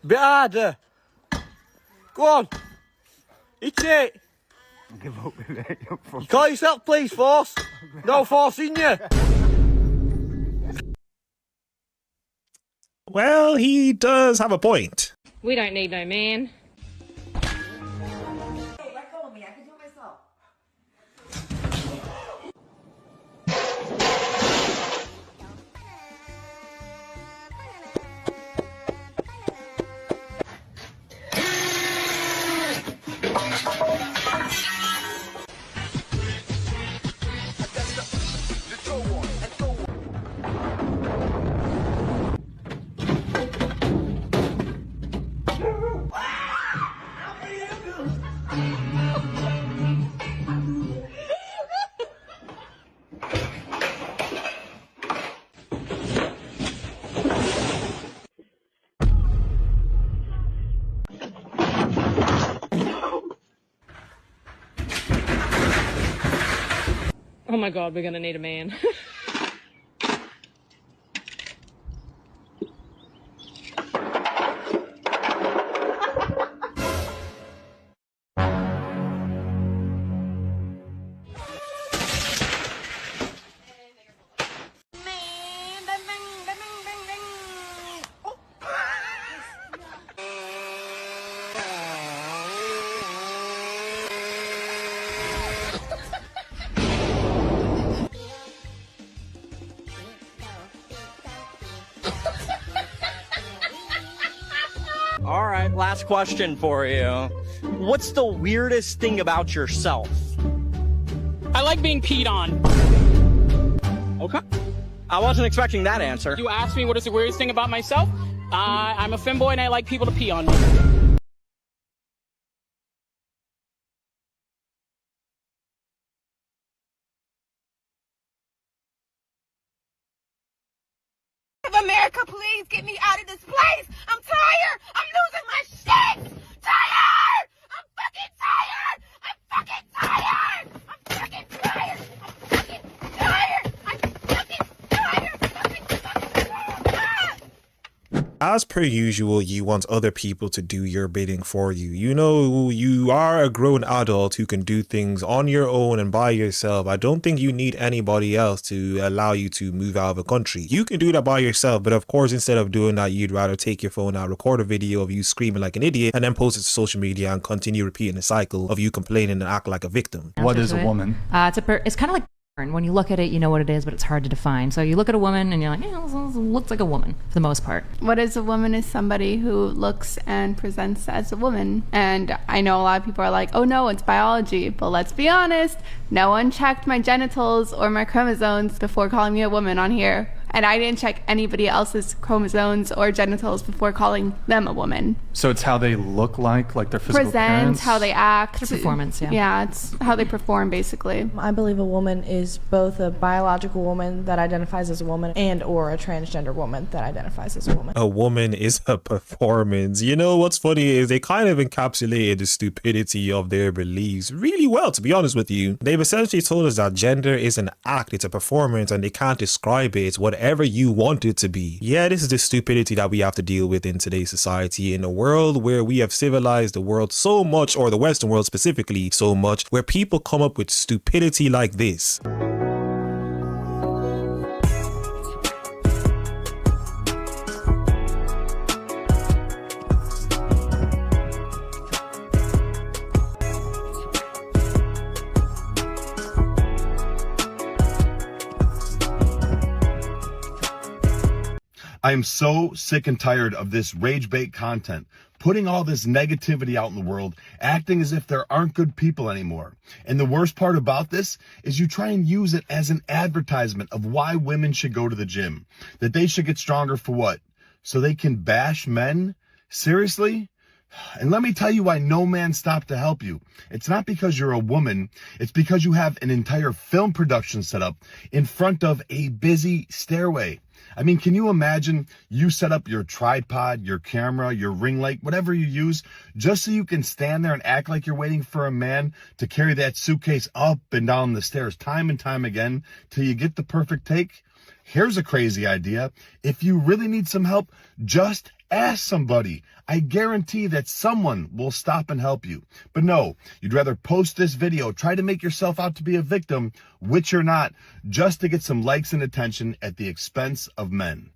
Bit harder. Go on. Hit it. Give up with it. You call yourself police force? No force in you. Well, he does have a point. We don't need no man. Let go of me. I can do it myself. Oh my god, we're gonna need a man. All right, last question for you. What's the weirdest thing about yourself? I like being peed on. Okay. I wasn't expecting that answer. You asked me what is the weirdest thing about myself? I'm a femboy and I like people to pee on me. America, please get me out of this place. I'm tired. I'm losing my shit. Tired. I'm fucking tired. I'm fucking tired. I'm fucking tired. I'm fucking tired. I'm fucking tired. As per usual, you want other people to do your bidding for you. You know, you are a grown adult who can do things on your own and by yourself. I don't think you need anybody else to allow you to move out of a country. You can do that by yourself, but of course, instead of doing that, you'd rather take your phone out, record a video of you screaming like an idiot, and then post it to social media and continue repeating the cycle of you complaining and act like a victim. What is a woman? It's kind of like when you look at it, you know what it is, but it's hard to define. So you look at a woman and you're like, yeah, this looks like a woman for the most part. What is a woman is somebody who looks and presents as a woman. And I know a lot of people are like, oh no, it's biology. But let's be honest, no one checked my genitals or my chromosomes before calling me a woman on here. And I didn't check anybody else's chromosomes or genitals before calling them a woman. So it's how they look like their physical Present, appearance? how they act. Their performance, yeah. Yeah, it's how they perform, basically. I believe a woman is both a biological woman that identifies as a woman and or a transgender woman that identifies as a woman. A woman is a performance. You know what's funny is they kind of encapsulated the stupidity of their beliefs really well, to be honest with you. They've essentially told us that gender is an act, it's a performance, and they can't describe it. It's whatever you want it to be. Yeah, this is the stupidity that we have to deal with in today's society, in a world where we have civilized the world so much, or the Western world specifically so much, where people come up with stupidity like this. I am so sick and tired of this rage bait content, putting all this negativity out in the world, acting as if there aren't good people anymore. And the worst part about this is you try and use it as an advertisement of why women should go to the gym, that they should get stronger for what? So they can bash men? Seriously? And let me tell you why no man stopped to help you. It's not because you're a woman. It's because you have an entire film production set up in front of a busy stairway. I mean, can you imagine you set up your tripod, your camera, your ring light, whatever you use, just so you can stand there and act like you're waiting for a man to carry that suitcase up and down the stairs time and time again till you get the perfect take? Here's a crazy idea. If you really need some help, just Ask somebody. I guarantee that someone will stop and help you. But no, you'd rather post this video, try to make yourself out to be a victim, which you're not, just to get some likes and attention at the expense of men.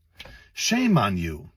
Shame on you.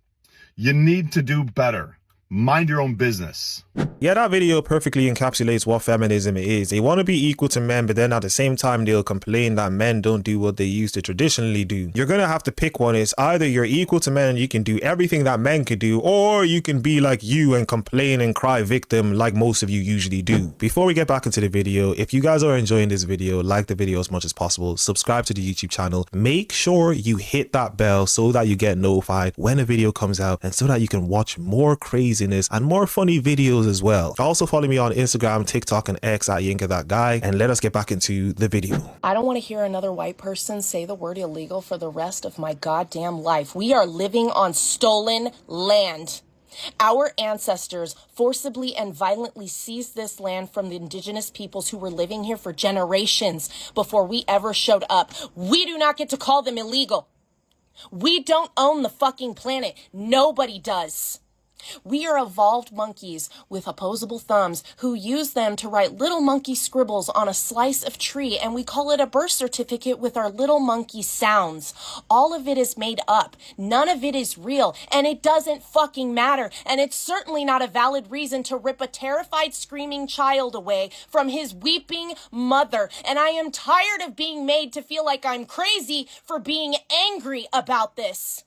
You need to do better. Mind your own business. Yeah, that video perfectly encapsulates what feminism is. They want to be equal to men, but then at the same time, they'll complain that men don't do what they used to traditionally do. You're going to have to pick one. It's either you're equal to men and you can do everything that men could do, or you can be like you and complain and cry victim like most of you usually do. Before we get back into the video, if you guys are enjoying this video, like the video as much as possible, subscribe to the YouTube channel, make sure you hit that bell so that you get notified when a video comes out and so that you can watch more craziness and more funny videos as well. Also follow me on Instagram, TikTok, and X at YinkaThatGuy, and let us get back into the video. I don't want to hear another white person say the word illegal for the rest of my goddamn life. We are living on stolen land. Our ancestors forcibly and violently seized this land from the indigenous peoples who were living here for generations before we ever showed up. We do not get to call them illegal. We don't own the fucking planet. Nobody does. We are evolved monkeys with opposable thumbs who use them to write little monkey scribbles on a slice of tree, and we call it a birth certificate with our little monkey sounds. All of it is made up. None of it is real, and it doesn't fucking matter. And it's certainly not a valid reason to rip a terrified, screaming child away from his weeping mother. And I am tired of being made to feel like I'm crazy for being angry about this.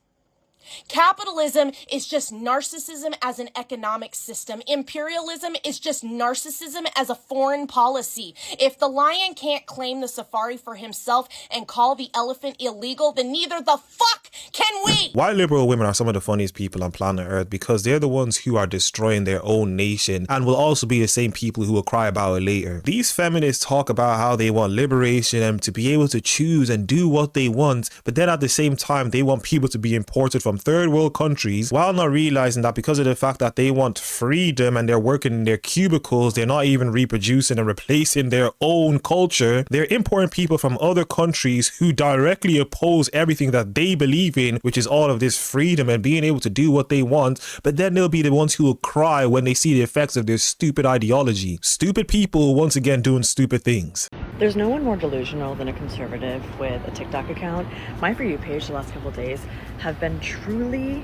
Capitalism is just narcissism as an economic system. Imperialism is just narcissism as a foreign policy. If the lion can't claim the safari for himself and call the elephant illegal, then neither the fuck can we! White liberal women are some of the funniest people on planet Earth because they're the ones who are destroying their own nation and will also be the same people who will cry about it later. These feminists talk about how they want liberation and to be able to choose and do what they want, but then at the same time they want people to be imported from third world countries, while not realizing that because of the fact that they want freedom and they're working in their cubicles, they're not even reproducing and replacing their own culture. They're importing people from other countries who directly oppose everything that they believe in, which is all of this freedom and being able to do what they want. But then they'll be the ones who will cry when they see the effects of their stupid ideology. Stupid people once again doing stupid things. There's no one more delusional than a conservative with a TikTok account. My For You page the last couple of days have been truly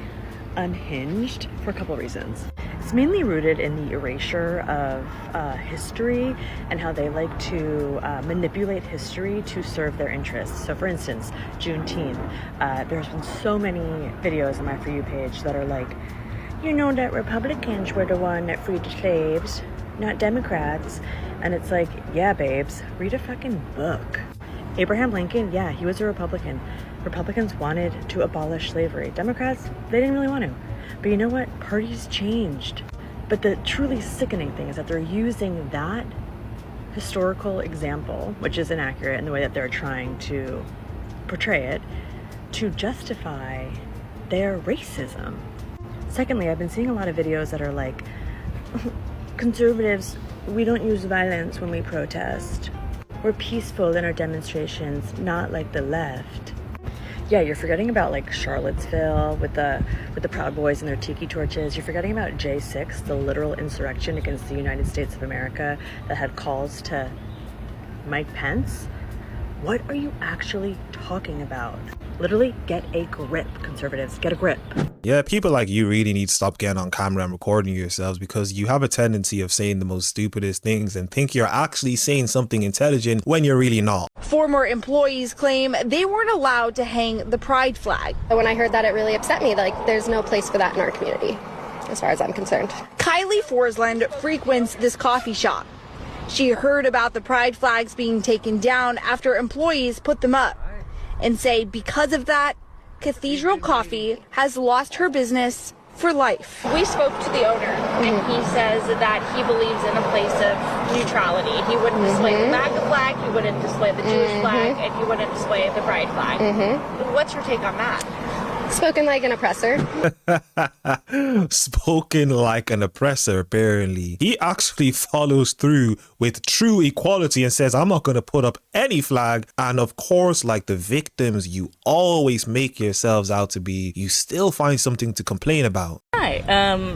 unhinged for a couple of reasons. It's mainly rooted in the erasure of history and how they like to manipulate history to serve their interests. So for instance, Juneteenth, there's been so many videos on my For You page that are like, you know that Republicans were the one that freed the slaves, not Democrats. And it's like, yeah, babes, read a fucking book. Abraham Lincoln, yeah, he was a Republican. Republicans wanted to abolish slavery. Democrats, they didn't really want to. But you know what? Parties changed. But the truly sickening thing is that they're using that historical example, which is inaccurate in the way that they're trying to portray it, to justify their racism. Secondly, I've been seeing a lot of videos that are like, conservatives, we don't use violence when we protest. We're peaceful in our demonstrations, not like the left. Yeah, you're forgetting about like Charlottesville with the Proud Boys and their tiki torches. You're forgetting about J6, the literal insurrection against the United States of America that had calls to Mike Pence. What are you actually talking about? Literally, get a grip, conservatives, get a grip. Yeah, people like you really need to stop getting on camera and recording yourselves because you have a tendency of saying the most stupidest things and think you're actually saying something intelligent when you're really not. Former employees claim they weren't allowed to hang the pride flag. When I heard that, it really upset me. Like, there's no place for that in our community, as far as I'm concerned. Kylie Forsland frequents this coffee shop. She heard about the pride flags being taken down after employees put them up and say because of that, Cathedral Coffee has lost her business for life. We spoke to the owner, and he says that he believes in a place of neutrality. He wouldn't display the MAGA flag, he wouldn't display the Jewish flag, and he wouldn't display the pride flag. What's your take on that? Spoken like an oppressor. Spoken like an oppressor, apparently. He actually follows through with true equality and says, I'm not going to put up any flag. And of course, like the victims you always make yourselves out to be, you still find something to complain about. Hi,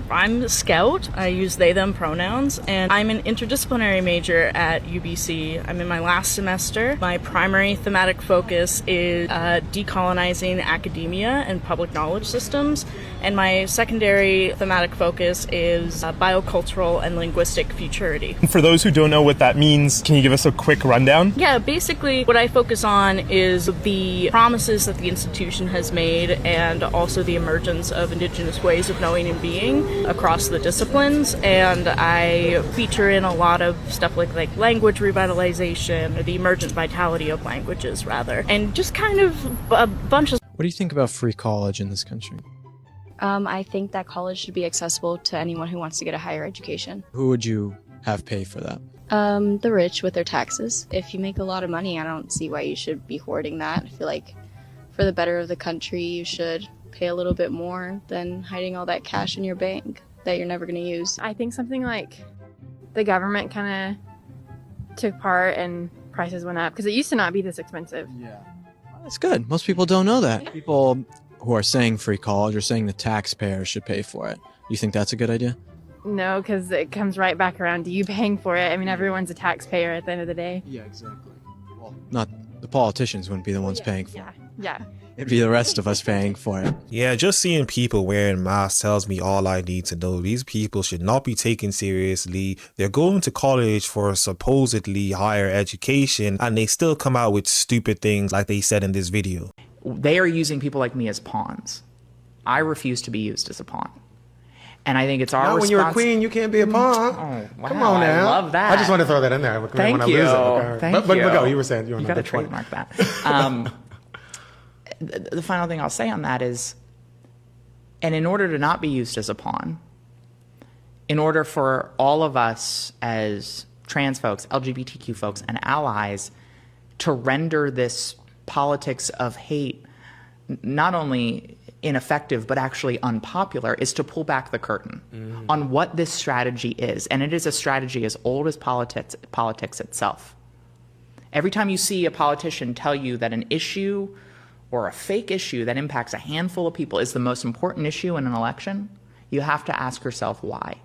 I'm a scout. I use they, them pronouns, and I'm an interdisciplinary major at UBC. I'm in my last semester. My primary thematic focus is decolonizing academia and public knowledge systems, and my secondary thematic focus is biocultural and linguistic futurity. For those who don't know what that means, can you give us a quick rundown? Yeah, basically what I focus on is the promises that the institution has made and also the emergence of indigenous ways of knowing and being across the disciplines, and I feature in a lot of stuff like language revitalization, or the emergent vitality of languages rather, and just kind of a bunch of... What do you think about free college in this country? I think that college should be accessible to anyone who wants to get a higher education. Who would you have pay for that? The rich with their taxes. If you make a lot of money, I don't see why you should be hoarding that. I feel like for the better of the country, you should pay a little bit more than hiding all that cash in your bank that you're never going to use. I think something like the government kind of took part and prices went up because it used to not be this expensive. Yeah. That's good. Most people don't know that. People who are saying free college are saying the taxpayer should pay for it. You think that's a good idea? No, because it comes right back around to you paying for it. I mean, everyone's a taxpayer at the end of the day. Yeah, exactly. Well, not the politicians wouldn't be the ones paying for it. Yeah. It'd be the rest of us paying for it. Yeah, just seeing people wearing masks tells me all I need to know. These people should not be taken seriously. They're going to college for supposedly higher education, and they still come out with stupid things like they said in this video. They are using people like me as pawns. I refuse to be used as a pawn. And I think it's our when you're a queen, you can't be a pawn. Oh, wow. Come on now. I love that. I just want to throw that in there. Thank when you. I lose it. Okay. Thank but you. go. You were saying you got to trademark that. The final thing I'll say on that is, and in order to not be used as a pawn, in order for all of us as trans folks, LGBTQ folks, and allies to render this politics of hate not only ineffective but actually unpopular, is to pull back the curtain on what this strategy is. And it is a strategy as old as politics itself. Every time you see a politician tell you that an issue or a fake issue that impacts a handful of people is the most important issue in an election, you have to ask yourself why.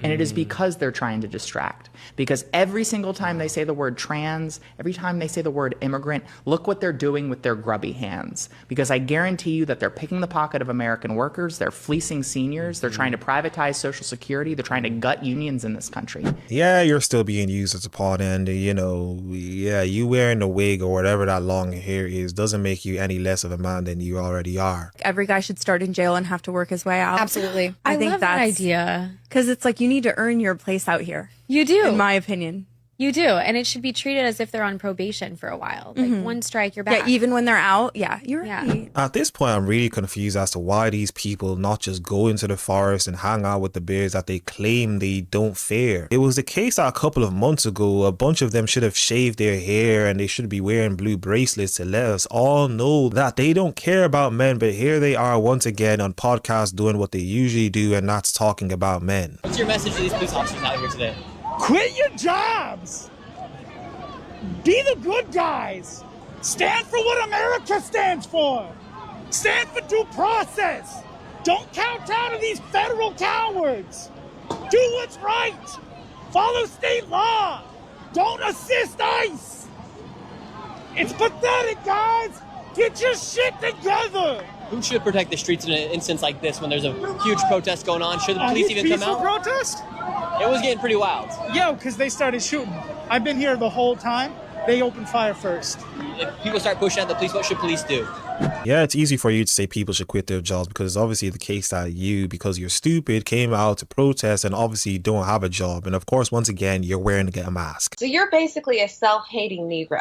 And it is because they're trying to distract. Because every single time they say the word trans, every time they say the word immigrant, look what they're doing with their grubby hands. Because I guarantee you that they're picking the pocket of American workers, they're fleecing seniors, they're trying to privatize Social Security, they're trying to gut unions in this country. Yeah, you're still being used as a pawn, and you wearing a wig or whatever that long hair is doesn't make you any less of a man than you already are. Every guy should start in jail and have to work his way out. Absolutely. I think love that's that idea. Because it's like you need to earn your place out here. You do. In my opinion. You do. And it should be treated as if they're on probation for a while. Like one strike, you're back. Yeah, even when they're out. Yeah, you're right. At this point, I'm really confused as to why these people not just go into the forest and hang out with the bears that they claim they don't fear. It was the case that a couple of months ago, a bunch of them should have shaved their hair and they should be wearing blue bracelets to let us all know that they don't care about men. But here they are once again on podcasts doing what they usually do, and that's talking about men. What's your message to these police officers out here today? Quit your jobs! Be the good guys! Stand for what America stands for! Stand for due process! Don't kowtow to these federal cowards! Do what's right! Follow state law! Don't assist ICE! It's pathetic, guys! Get your shit together! Who should protect the streets in an instance like this when there's a huge protest going on? Should the police even come out? Protest? It was getting pretty wild. Yeah, because they started shooting. I've been here the whole time. They opened fire first. If people start pushing at the police, what should police do? Yeah, it's easy for you to say people should quit their jobs because it's obviously the case that you, because you're stupid, came out to protest and obviously don't have a job. And of course, once again, you're wearing a mask. So you're basically a self-hating Negro.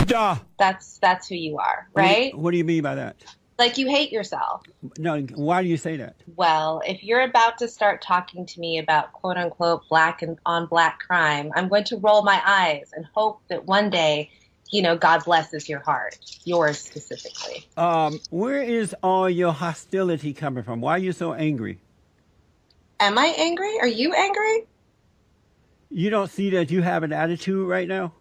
Duh. That's who you are, right? What do you mean by that? Like you hate yourself. No, why do you say that? Well, if you're about to start talking to me about quote unquote black and on black crime, I'm going to roll my eyes and hope that one day, God blesses your heart, yours specifically. Where is all your hostility coming from? Why are you so angry? Am I angry? Are you angry? You don't see that you have an attitude right now?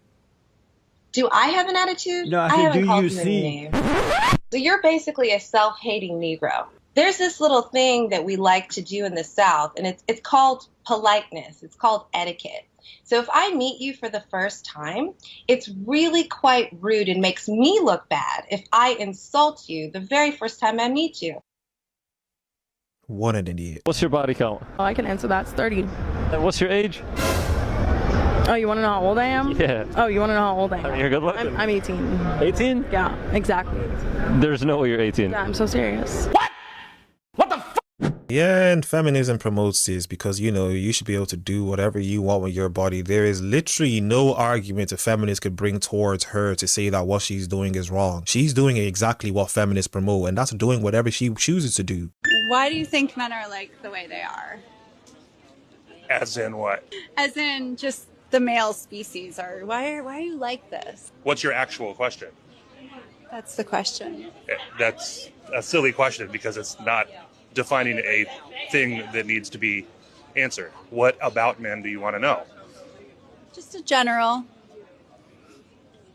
Do I have an attitude? No, I said, haven't do called you you see? any names. So you're basically a self-hating Negro. there's this little thing that we like to do in the South, and it's called politeness. It's called etiquette. So if I meet you for the first time, it's really quite rude and makes me look bad if I insult you the very first time I meet you. What an idiot. What's your body count? Oh, I can answer that. It's 30. And what's your age? Oh, you want to know how old I am? Yeah. Oh, you want to know how old I am? I mean, you're good looking. I'm 18. 18? Yeah, exactly. There's no way you're 18. Yeah, I'm so serious. Yeah, and feminism promotes this because, you know, you should be able to do whatever you want with your body. There is literally no argument a feminist could bring towards her to say that what she's doing is wrong. She's doing exactly what feminists promote, and that's doing whatever she chooses to do. Why do you think men are like the way they are? As in what? As in just the male species, or why are you like this? What's your actual question? That's the question. That's a silly question because it's not defining a thing that needs to be answered. What about men do you want to know? Just a general.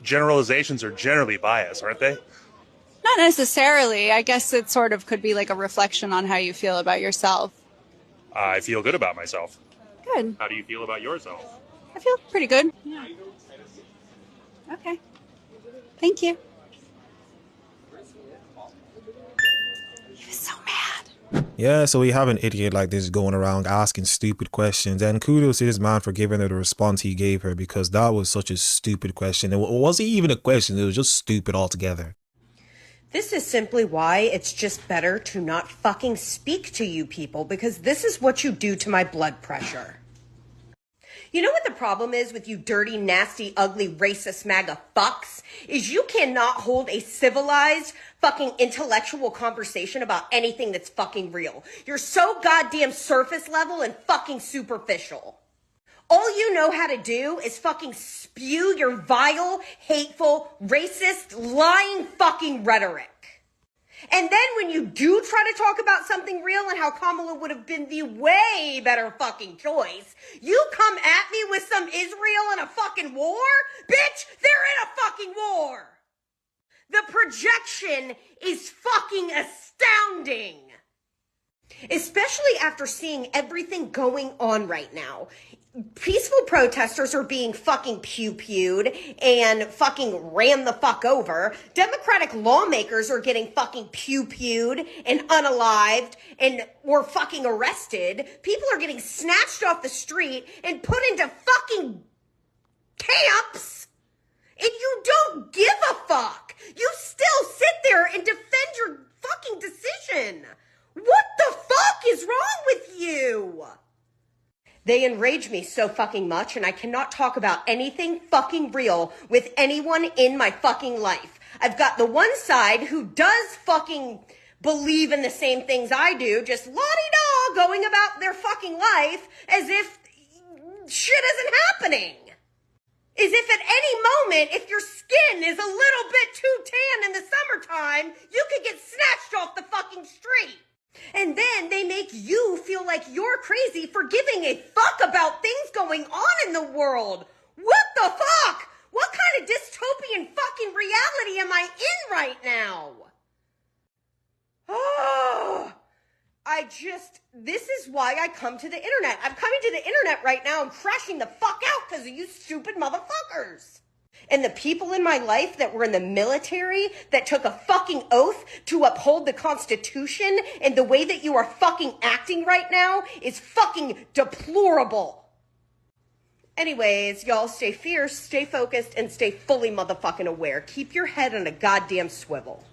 Generalizations are generally biased, aren't they? Not necessarily. I guess it sort of could be like a reflection on how you feel about yourself. I feel good about myself. Good. How do you feel about yourself? I feel pretty good. Yeah. Okay. Thank you. He was so mad. Yeah, so we have an idiot like this going around asking stupid questions, and kudos to this man for giving her the response he gave her, because that was such a stupid question. It wasn't even a question, it was just stupid altogether. This is simply why it's just better to not fucking speak to you people, because this is what you do to my blood pressure. You know what the problem is with you dirty, nasty, ugly, racist MAGA fucks? Is you cannot hold a civilized, fucking intellectual conversation about anything that's fucking real. You're so goddamn surface level and fucking superficial. All you know how to do is fucking spew your vile, hateful, racist, lying fucking rhetoric. And then when you do try to talk about something real and how Kamala would have been the way better fucking choice, you come at me with some Israel and a fucking war? Bitch, they're in a fucking war! The projection is fucking astounding! Especially after seeing everything going on right now. Peaceful protesters are being fucking pew-pewed and fucking ran the fuck over. Democratic lawmakers are getting fucking pew-pewed and unalived and or fucking arrested. People are getting snatched off the street and put into fucking camps. And you don't give a fuck. You still sit there and defend your fucking decision. What the fuck is wrong with you? They enrage me so fucking much, and I cannot talk about anything fucking real with anyone in my fucking life. I've got the one side who does fucking believe in the same things I do, just la-di-da going about their fucking life as if shit isn't happening. As if at any moment, if your skin is a little bit too tan in the summertime, you could get snatched off the fucking street. And then they make you feel like you're crazy for giving a fuck about things going on in the world. What the fuck? What kind of dystopian fucking reality am I in right now? Oh, this is why I come to the internet. I'm coming to the internet right now and crashing the fuck out because of you stupid motherfuckers. And the people in my life that were in the military that took a fucking oath to uphold the Constitution, and the way that you are fucking acting right now is fucking deplorable. Anyways, y'all stay fierce, stay focused, and stay fully motherfucking aware. Keep your head on a goddamn swivel.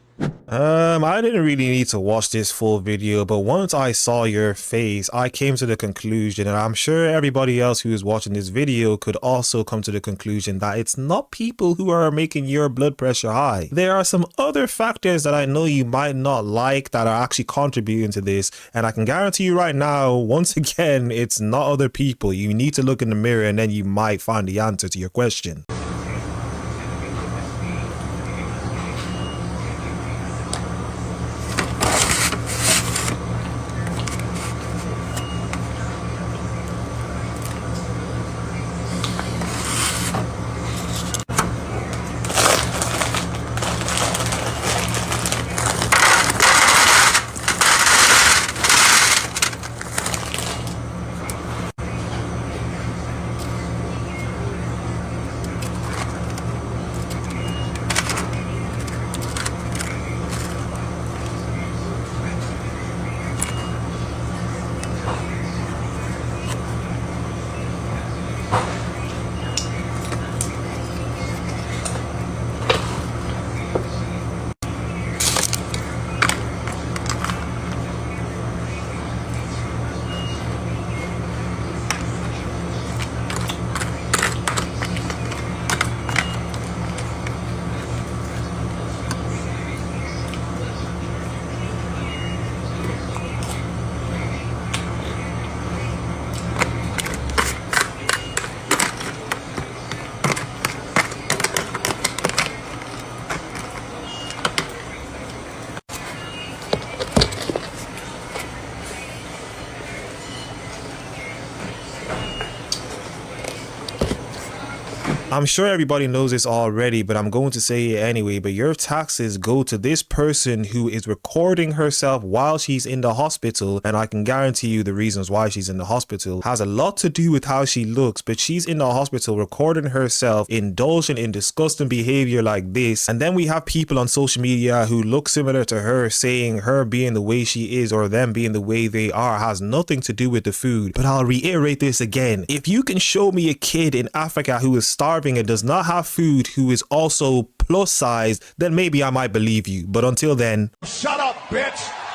I didn't really need to watch this full video, but once I saw your face, I came to the conclusion, and I'm sure everybody else who is watching this video could also come to the conclusion, that it's not people who are making your blood pressure high. There are some other factors that I know you might not like that are actually contributing to this, and I can guarantee you right now, once again, it's not other people. You need to look in the mirror and then you might find the answer to your question. I'm sure everybody knows this already, but I'm going to say it anyway. But your taxes go to this person who is recording herself while she's in the hospital. And I can guarantee you the reasons why she's in the hospital has a lot to do with how she looks. But she's in the hospital recording herself, indulging in disgusting behavior like this. And then we have people on social media who look similar to her saying her being the way she is or them being the way they are has nothing to do with the food. But I'll reiterate this again. If you can show me a kid in Africa who is starving and does not have food, who is also plus sized, then maybe I might believe you. But until then, shut up, bitch.